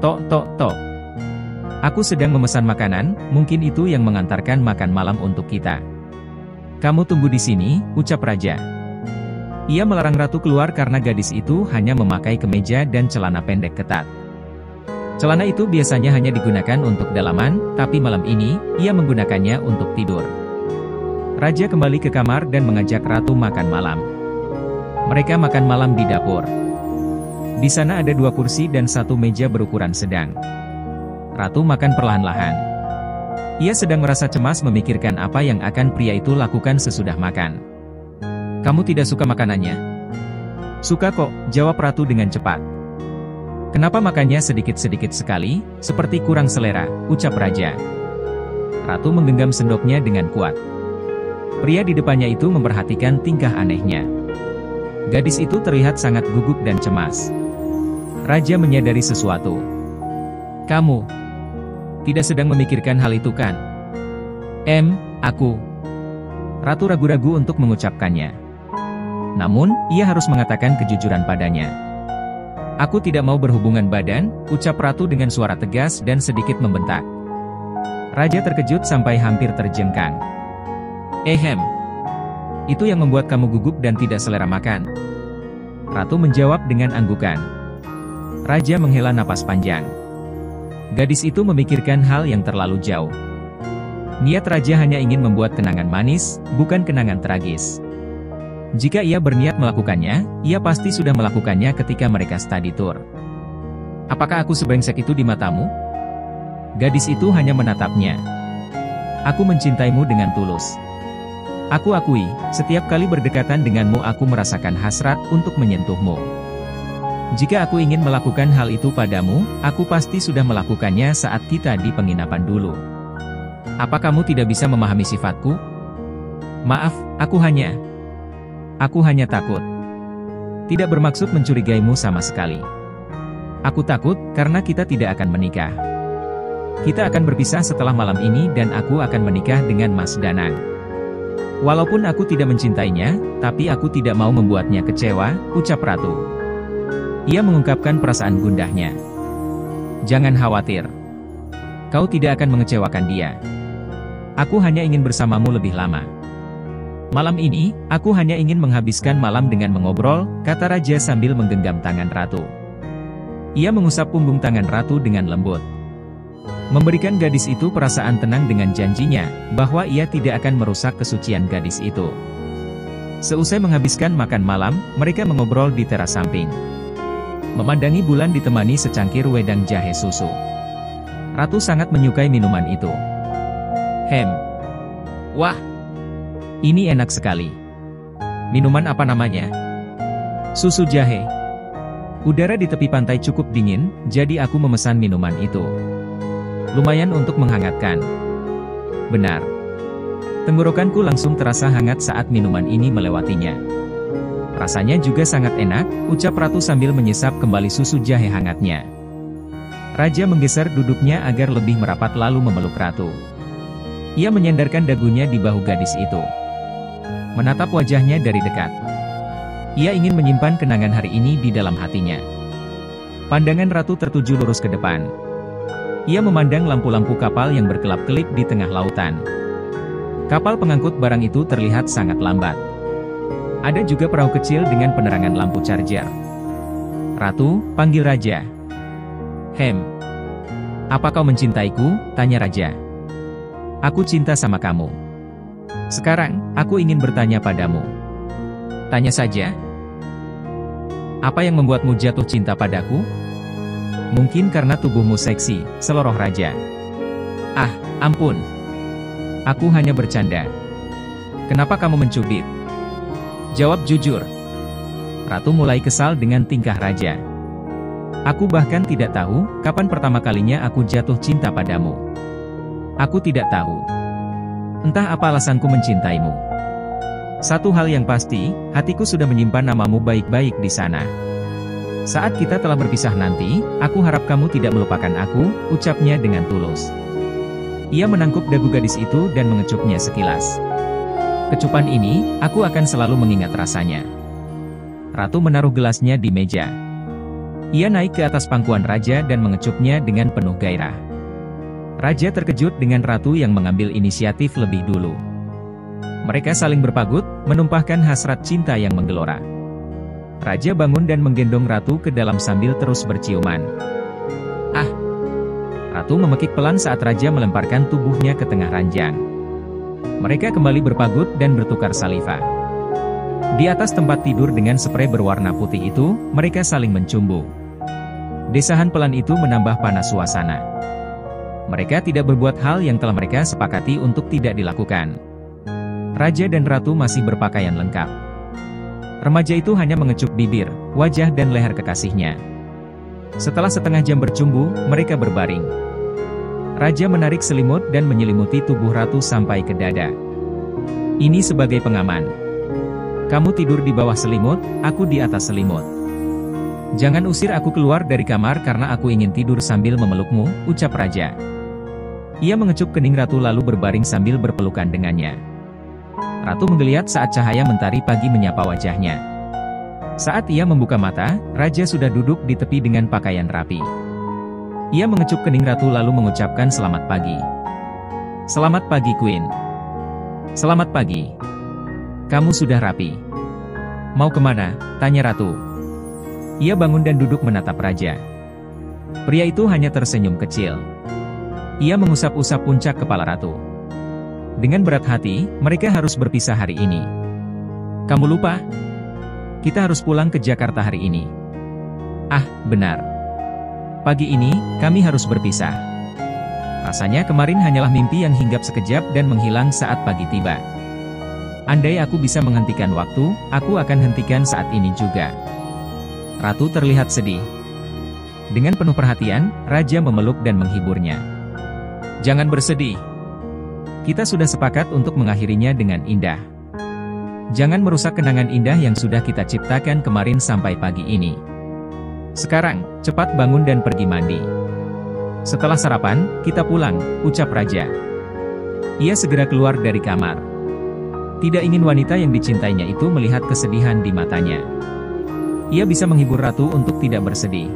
Tok tok tok. Aku sedang memesan makanan, mungkin itu yang mengantarkan makan malam untuk kita. Kamu tunggu di sini, ucap raja. Ia melarang ratu keluar karena gadis itu hanya memakai kemeja dan celana pendek ketat. Celana itu biasanya hanya digunakan untuk dalaman, tapi malam ini, ia menggunakannya untuk tidur. Raja kembali ke kamar dan mengajak ratu makan malam. Mereka makan malam di dapur. Di sana ada 2 kursi dan 1 meja berukuran sedang. Ratu makan perlahan-lahan. Ia sedang merasa cemas memikirkan apa yang akan pria itu lakukan sesudah makan. Kamu tidak suka makanannya? Suka kok, jawab ratu dengan cepat. Kenapa makannya sedikit-sedikit sekali, seperti kurang selera, ucap raja. Ratu menggenggam sendoknya dengan kuat. Pria di depannya itu memperhatikan tingkah anehnya. Gadis itu terlihat sangat gugup dan cemas. Raja menyadari sesuatu. Kamu tidak sedang memikirkan hal itu kan? Aku. Ratu ragu-ragu untuk mengucapkannya. Namun, ia harus mengatakan kejujuran padanya. Aku tidak mau berhubungan badan, ucap ratu dengan suara tegas dan sedikit membentak. Raja terkejut sampai hampir terjengkang. Itu yang membuat kamu gugup dan tidak selera makan? Ratu menjawab dengan anggukan. Raja menghela napas panjang. Gadis itu memikirkan hal yang terlalu jauh. Niat raja hanya ingin membuat kenangan manis, bukan kenangan tragis. Jika ia berniat melakukannya, ia pasti sudah melakukannya ketika mereka study tour. Apakah aku sebrengsek itu di matamu? Gadis itu hanya menatapnya. Aku mencintaimu dengan tulus. Aku akui, setiap kali berdekatan denganmu aku merasakan hasrat untuk menyentuhmu. Jika aku ingin melakukan hal itu padamu, aku pasti sudah melakukannya saat kita di penginapan dulu. Apa kamu tidak bisa memahami sifatku? Maaf, aku hanya takut. Tidak bermaksud mencurigaimu sama sekali. Aku takut, karena kita tidak akan menikah. Kita akan berpisah setelah malam ini dan aku akan menikah dengan Mas Danang. Walaupun aku tidak mencintainya, tapi aku tidak mau membuatnya kecewa, ucap ratu. Ia mengungkapkan perasaan gundahnya. Jangan khawatir. Kau tidak akan mengecewakan dia. Aku hanya ingin bersamamu lebih lama. Malam ini, aku hanya ingin menghabiskan malam dengan mengobrol, kata raja sambil menggenggam tangan ratu. Ia mengusap punggung tangan ratu dengan lembut. Memberikan gadis itu perasaan tenang dengan janjinya, bahwa ia tidak akan merusak kesucian gadis itu. Seusai menghabiskan makan malam, mereka mengobrol di teras samping. Memandangi bulan ditemani secangkir wedang jahe susu. Ratu sangat menyukai minuman itu. Wah! Ini enak sekali. Minuman apa namanya? Susu jahe. Udara di tepi pantai cukup dingin, jadi aku memesan minuman itu. Lumayan untuk menghangatkan. Benar. Tenggorokanku langsung terasa hangat saat minuman ini melewatinya. Rasanya juga sangat enak, ucap ratu sambil menyesap kembali susu jahe hangatnya. Raja menggeser duduknya agar lebih merapat lalu memeluk ratu. Ia menyandarkan dagunya di bahu gadis itu. Menatap wajahnya dari dekat. Ia ingin menyimpan kenangan hari ini di dalam hatinya. Pandangan ratu tertuju lurus ke depan. Ia memandang lampu-lampu kapal yang berkelap-kelip di tengah lautan. Kapal pengangkut barang itu terlihat sangat lambat. Ada juga perahu kecil dengan penerangan lampu charger. Ratu, panggil raja. Apa kau mencintaiku? Tanya raja. Aku cinta sama kamu. Sekarang, aku ingin bertanya padamu. Tanya saja. Apa yang membuatmu jatuh cinta padaku? Mungkin karena tubuhmu seksi, seloroh raja. Ah, ampun. Aku hanya bercanda. Kenapa kamu mencubit? Jawab jujur. Ratu mulai kesal dengan tingkah raja. Aku bahkan tidak tahu, kapan pertama kalinya aku jatuh cinta padamu. Aku tidak tahu. Entah apa alasanku mencintaimu. Satu hal yang pasti, hatiku sudah menyimpan namamu baik-baik di sana. Saat kita telah berpisah nanti, aku harap kamu tidak melupakan aku, ucapnya dengan tulus. Ia menangkup dagu gadis itu dan mengecupnya sekilas. Kecupan ini, aku akan selalu mengingat rasanya. Ratu menaruh gelasnya di meja. Ia naik ke atas pangkuan raja dan mengecupnya dengan penuh gairah. Raja terkejut dengan ratu yang mengambil inisiatif lebih dulu. Mereka saling berpagut, menumpahkan hasrat cinta yang menggelora. Raja bangun dan menggendong ratu ke dalam sambil terus berciuman. Ah! Ratu memekik pelan saat raja melemparkan tubuhnya ke tengah ranjang. Mereka kembali berpagut dan bertukar saliva. Di atas tempat tidur dengan sprei berwarna putih itu, mereka saling mencumbu. Desahan pelan itu menambah panas suasana. Mereka tidak berbuat hal yang telah mereka sepakati untuk tidak dilakukan. Raja dan ratu masih berpakaian lengkap. Remaja itu hanya mengecup bibir, wajah dan leher kekasihnya. Setelah setengah jam bercumbu, mereka berbaring. Raja menarik selimut dan menyelimuti tubuh ratu sampai ke dada. Ini sebagai pengaman. Kamu tidur di bawah selimut, aku di atas selimut. Jangan usir aku keluar dari kamar karena aku ingin tidur sambil memelukmu, ucap raja. Ia mengecup kening ratu lalu berbaring sambil berpelukan dengannya. Ratu menggeliat saat cahaya mentari pagi menyapa wajahnya. Saat ia membuka mata, raja sudah duduk di tepi dengan pakaian rapi. Ia mengecup kening ratu lalu mengucapkan selamat pagi. Selamat pagi, Queen. Selamat pagi. Kamu sudah rapi. Mau kemana? Tanya ratu. Ia bangun dan duduk menatap raja. Pria itu hanya tersenyum kecil. Ia mengusap-usap puncak kepala ratu. Dengan berat hati, mereka harus berpisah hari ini. Kamu lupa? Kita harus pulang ke Jakarta hari ini. Ah, benar. Pagi ini, kami harus berpisah. Rasanya kemarin hanyalah mimpi yang hinggap sekejap dan menghilang saat pagi tiba. Andai aku bisa menghentikan waktu, aku akan hentikan saat ini juga. Ratu terlihat sedih. Dengan penuh perhatian, raja memeluk dan menghiburnya. Jangan bersedih. Kita sudah sepakat untuk mengakhirinya dengan indah. Jangan merusak kenangan indah yang sudah kita ciptakan kemarin sampai pagi ini. Sekarang, cepat bangun dan pergi mandi. Setelah sarapan, kita pulang, ucap raja. Ia segera keluar dari kamar. Tidak ingin wanita yang dicintainya itu melihat kesedihan di matanya. Ia bisa menghibur ratu untuk tidak bersedih.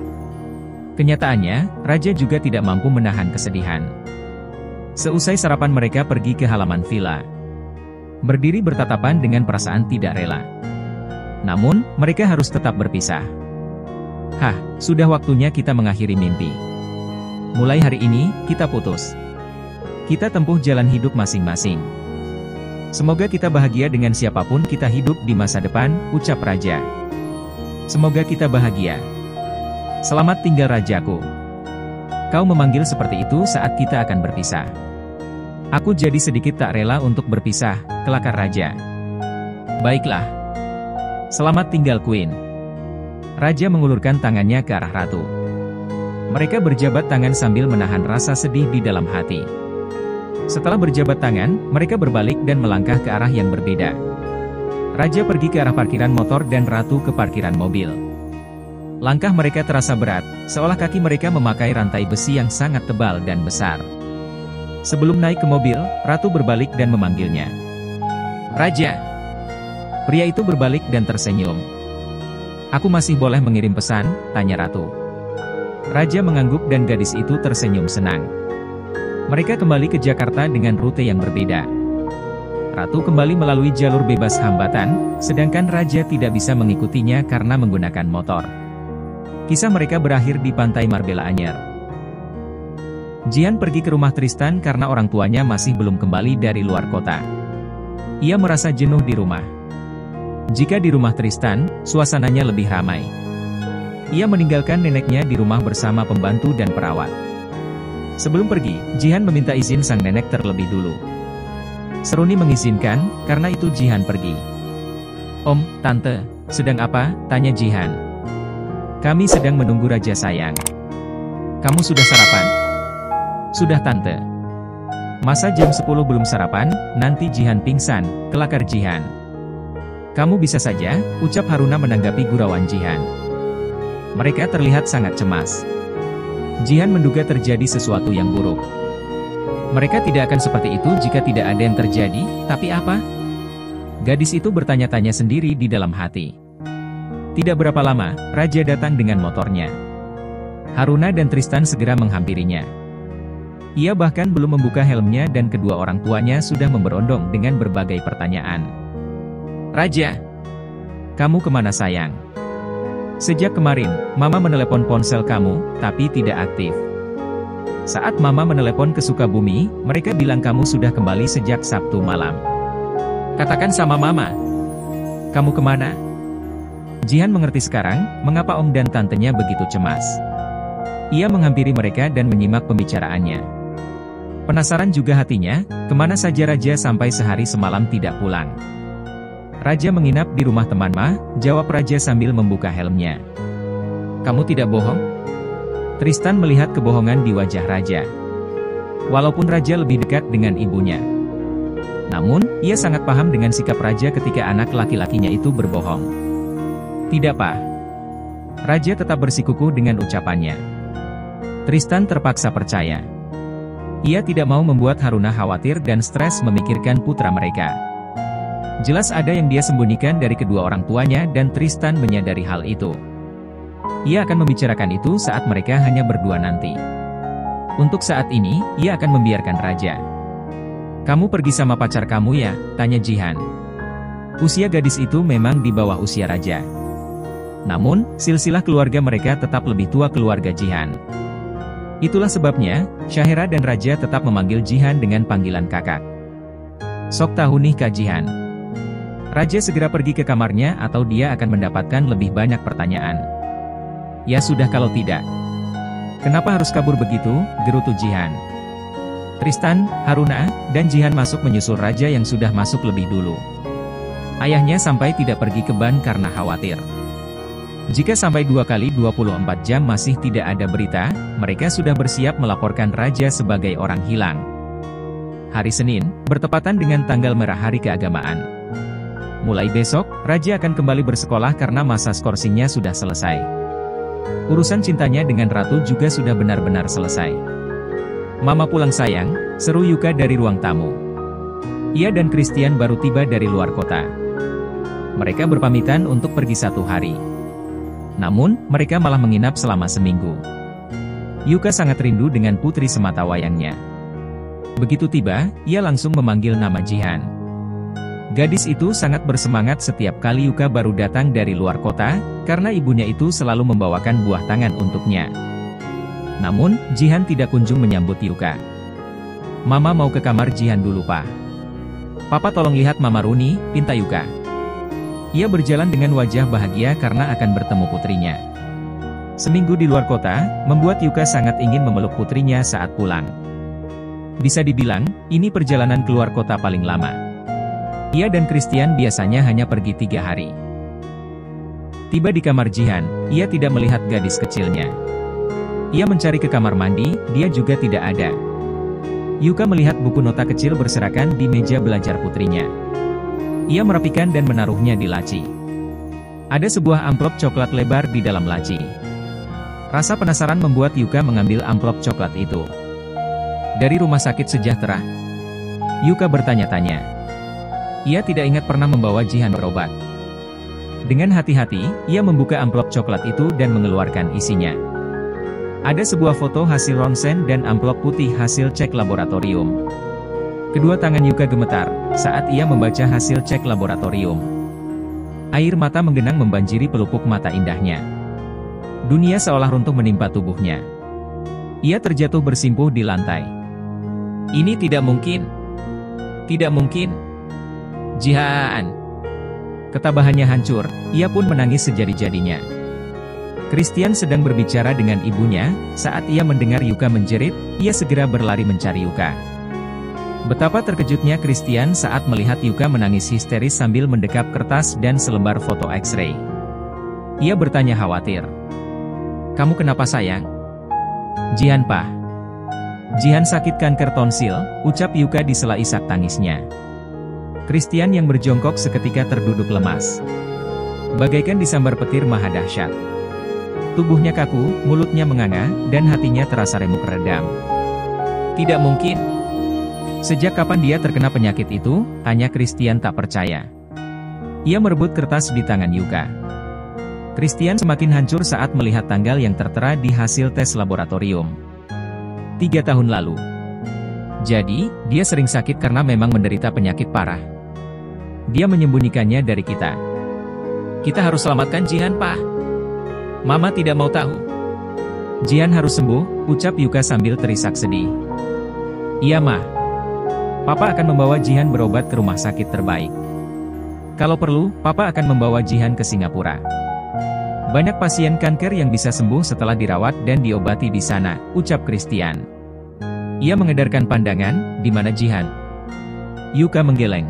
Kenyataannya, raja juga tidak mampu menahan kesedihan. Seusai sarapan mereka pergi ke halaman villa. Berdiri bertatapan dengan perasaan tidak rela. Namun, mereka harus tetap berpisah. Hah, sudah waktunya kita mengakhiri mimpi. Mulai hari ini, kita putus. Kita tempuh jalan hidup masing-masing. Semoga kita bahagia dengan siapapun kita hidup di masa depan, ucap raja. Semoga kita bahagia. Selamat tinggal rajaku. Kau memanggil seperti itu saat kita akan berpisah. Aku jadi sedikit tak rela untuk berpisah, kelakar raja. Baiklah. Selamat tinggal, Queen. Raja mengulurkan tangannya ke arah ratu. Mereka berjabat tangan sambil menahan rasa sedih di dalam hati. Setelah berjabat tangan, mereka berbalik dan melangkah ke arah yang berbeda. Raja pergi ke arah parkiran motor dan ratu ke parkiran mobil. Langkah mereka terasa berat, seolah kaki mereka memakai rantai besi yang sangat tebal dan besar. Sebelum naik ke mobil, ratu berbalik dan memanggilnya. Raja! Pria itu berbalik dan tersenyum. Aku masih boleh mengirim pesan, tanya ratu. Raja mengangguk dan gadis itu tersenyum senang. Mereka kembali ke Jakarta dengan rute yang berbeda. Ratu kembali melalui jalur bebas hambatan, sedangkan raja tidak bisa mengikutinya karena menggunakan motor. Kisah mereka berakhir di pantai Marbella Anyer. Jihan pergi ke rumah Tristan karena orang tuanya masih belum kembali dari luar kota. Ia merasa jenuh di rumah. Jika di rumah Tristan, suasananya lebih ramai. Ia meninggalkan neneknya di rumah bersama pembantu dan perawat. Sebelum pergi, Jihan meminta izin sang nenek terlebih dulu. Seruni mengizinkan, karena itu Jihan pergi. Om, Tante, sedang apa? Tanya Jihan. Kami sedang menunggu raja sayang. Kamu sudah sarapan? Sudah Tante. Masa jam 10 belum sarapan, nanti Jihan pingsan, kelakar Jihan. Kamu bisa saja, ucap Haruna menanggapi gurauan Jihan. Mereka terlihat sangat cemas. Jihan menduga terjadi sesuatu yang buruk. Mereka tidak akan seperti itu jika tidak ada yang terjadi, tapi apa? Gadis itu bertanya-tanya sendiri di dalam hati. Tidak berapa lama, raja datang dengan motornya. Haruna dan Tristan segera menghampirinya. Ia bahkan belum membuka helmnya dan kedua orang tuanya sudah memberondong dengan berbagai pertanyaan. "Raja, kamu kemana sayang? Sejak kemarin, Mama menelepon ponsel kamu, tapi tidak aktif. Saat Mama menelepon ke Sukabumi, mereka bilang kamu sudah kembali sejak Sabtu malam. Katakan sama Mama, kamu kemana?" Jihan mengerti sekarang, mengapa Om dan tantenya begitu cemas. Ia menghampiri mereka dan menyimak pembicaraannya. Penasaran juga hatinya, kemana saja Raja sampai sehari semalam tidak pulang. "Raja menginap di rumah teman Ma," jawab Raja sambil membuka helmnya. "Kamu tidak bohong?" Tristan melihat kebohongan di wajah Raja. Walaupun Raja lebih dekat dengan ibunya, namun, ia sangat paham dengan sikap Raja ketika anak laki-lakinya itu berbohong. "Tidak, Pak." Raja tetap bersikukuh dengan ucapannya. Tristan terpaksa percaya. Ia tidak mau membuat Haruna khawatir dan stres memikirkan putra mereka. Jelas ada yang dia sembunyikan dari kedua orang tuanya dan Tristan menyadari hal itu. Ia akan membicarakan itu saat mereka hanya berdua nanti. Untuk saat ini, ia akan membiarkan Raja. "Kamu pergi sama pacar kamu ya?" tanya Jihan. Usia gadis itu memang di bawah usia Raja. Namun, silsilah keluarga mereka tetap lebih tua keluarga Jihan. Itulah sebabnya, Syahira dan Raja tetap memanggil Jihan dengan panggilan kakak. "Sok tahu nih Kak Jihan." Raja segera pergi ke kamarnya atau dia akan mendapatkan lebih banyak pertanyaan. "Ya sudah kalau tidak. Kenapa harus kabur begitu?" gerutu Jihan. Tristan, Haruna, dan Jihan masuk menyusul Raja yang sudah masuk lebih dulu. Ayahnya sampai tidak pergi ke ban karena khawatir. Jika sampai 2 kali 24 jam masih tidak ada berita, mereka sudah bersiap melaporkan Raja sebagai orang hilang. Hari Senin, bertepatan dengan tanggal merah hari keagamaan. Mulai besok, Raja akan kembali bersekolah karena masa skorsingnya sudah selesai. Urusan cintanya dengan Ratu juga sudah benar-benar selesai. "Mama pulang sayang," seru Yuka dari ruang tamu. Ia dan Christian baru tiba dari luar kota. Mereka berpamitan untuk pergi 1 hari. Namun, mereka malah menginap selama seminggu. Yuka sangat rindu dengan putri sematawayangnya. Begitu tiba, ia langsung memanggil nama Jihan. Gadis itu sangat bersemangat setiap kali Yuka baru datang dari luar kota, karena ibunya itu selalu membawakan buah tangan untuknya. Namun, Jihan tidak kunjung menyambut Yuka. "Mama mau ke kamar Jihan dulu, Pak. Papa tolong lihat Mama Runi," pinta Yuka. Ia berjalan dengan wajah bahagia karena akan bertemu putrinya. Seminggu di luar kota, membuat Yuka sangat ingin memeluk putrinya saat pulang. Bisa dibilang, ini perjalanan keluar kota paling lama. Ia dan Christian biasanya hanya pergi 3 hari. Tiba di kamar Jihan, ia tidak melihat gadis kecilnya. Ia mencari ke kamar mandi, dia juga tidak ada. Yuka melihat buku nota kecil berserakan di meja belajar putrinya. Ia merapikan dan menaruhnya di laci. Ada sebuah amplop coklat lebar di dalam laci. Rasa penasaran membuat Yuka mengambil amplop coklat itu. "Dari Rumah Sakit Sejahtera?" Yuka bertanya-tanya. Ia tidak ingat pernah membawa Jihan berobat. Dengan hati-hati, ia membuka amplop coklat itu dan mengeluarkan isinya. Ada sebuah foto hasil ronsen dan amplop putih hasil cek laboratorium. Kedua tangan Yuka gemetar saat ia membaca hasil cek laboratorium. Air mata menggenang membanjiri pelupuk mata indahnya. Dunia seolah runtuh menimpa tubuhnya. Ia terjatuh bersimpuh di lantai. "Ini tidak mungkin. Tidak mungkin. Jihan." Ketabahannya hancur, ia pun menangis sejadi-jadinya. Christian sedang berbicara dengan ibunya, saat ia mendengar Yuka menjerit, ia segera berlari mencari Yuka. Betapa terkejutnya Christian saat melihat Yuka menangis histeris sambil mendekap kertas dan selembar foto X-ray. Ia bertanya khawatir. "Kamu kenapa sayang?" "Jihan, Pak. Jihan sakit kanker tonsil," ucap Yuka di sela isak tangisnya. Christian yang berjongkok seketika terduduk lemas. Bagaikan disambar petir maha dahsyat. Tubuhnya kaku, mulutnya menganga, dan hatinya terasa remuk redam. "Tidak mungkin. Sejak kapan dia terkena penyakit itu?" tanya Christian tak percaya. Ia merebut kertas di tangan Yuka. Christian semakin hancur saat melihat tanggal yang tertera di hasil tes laboratorium. 3 tahun lalu. Jadi, dia sering sakit karena memang menderita penyakit parah. Dia menyembunyikannya dari kita. Kita harus selamatkan Jihan, Pak. Mama tidak mau tahu. Jihan harus sembuh, ucap Yuka sambil terisak sedih. Iya, Ma. Papa akan membawa Jihan berobat ke rumah sakit terbaik. Kalau perlu, Papa akan membawa Jihan ke Singapura. Banyak pasien kanker yang bisa sembuh setelah dirawat dan diobati di sana, ucap Christian. Ia mengedarkan pandangan, di mana Jihan? Yuka menggeleng.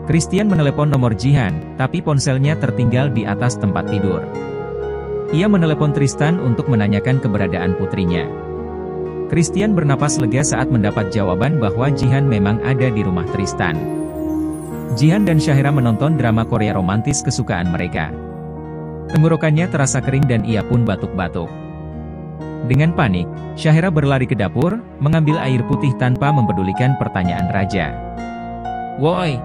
Christian menelepon nomor Jihan, tapi ponselnya tertinggal di atas tempat tidur. Ia menelepon Tristan untuk menanyakan keberadaan putrinya. Christian bernapas lega saat mendapat jawaban bahwa Jihan memang ada di rumah Tristan. Jihan dan Syahira menonton drama Korea romantis kesukaan mereka. Tenggorokannya terasa kering dan ia pun batuk-batuk. Dengan panik, Syahira berlari ke dapur, mengambil air putih tanpa mempedulikan pertanyaan Raja. "Woi?"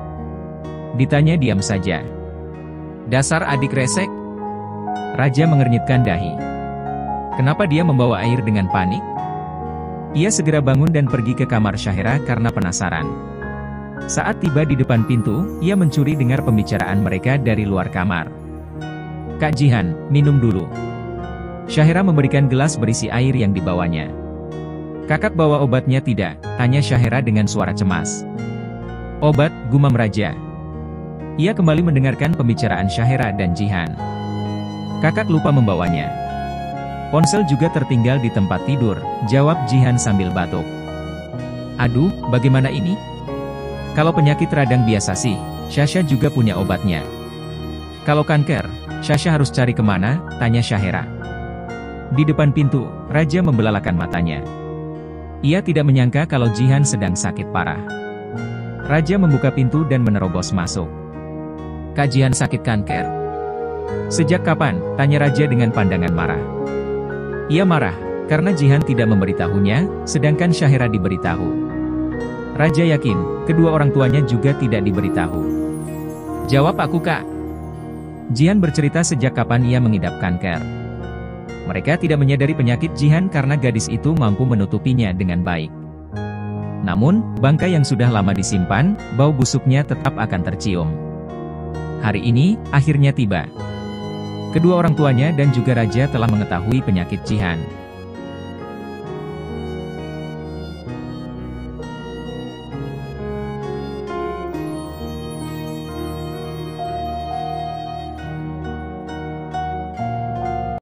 ditanya diam saja. "Dasar adik resek." Raja mengernyitkan dahi. Kenapa dia membawa air dengan panik? Ia segera bangun dan pergi ke kamar Syahira karena penasaran. Saat tiba di depan pintu, ia mencuri dengar pembicaraan mereka dari luar kamar. "Kak Jihan, minum dulu." Syahira memberikan gelas berisi air yang dibawanya. "Kakak bawa obatnya tidak?" tanya Syahira dengan suara cemas. "Obat," gumam Raja. Ia kembali mendengarkan pembicaraan Syahira dan Jihan. "Kakak lupa membawanya." "Ponsel juga tertinggal di tempat tidur," jawab Jihan sambil batuk. "Aduh, bagaimana ini? Kalau penyakit radang biasa sih, Syasha juga punya obatnya. Kalau kanker, Syasha harus cari kemana?" tanya Syahira. Di depan pintu, Raja membelalakan matanya. Ia tidak menyangka kalau Jihan sedang sakit parah. Raja membuka pintu dan menerobos masuk. "Kak Jihan sakit kanker?" "Sejak kapan?" tanya Raja dengan pandangan marah. Ia marah, karena Jihan tidak memberitahunya, sedangkan Syahira diberitahu. Raja yakin, kedua orang tuanya juga tidak diberitahu. "Jawab aku, Kak." Jihan bercerita sejak kapan ia mengidap kanker. Mereka tidak menyadari penyakit Jihan karena gadis itu mampu menutupinya dengan baik. Namun, bangkai yang sudah lama disimpan, bau busuknya tetap akan tercium. Hari ini, akhirnya tiba. Kedua orang tuanya dan juga Raja telah mengetahui penyakit Jihan.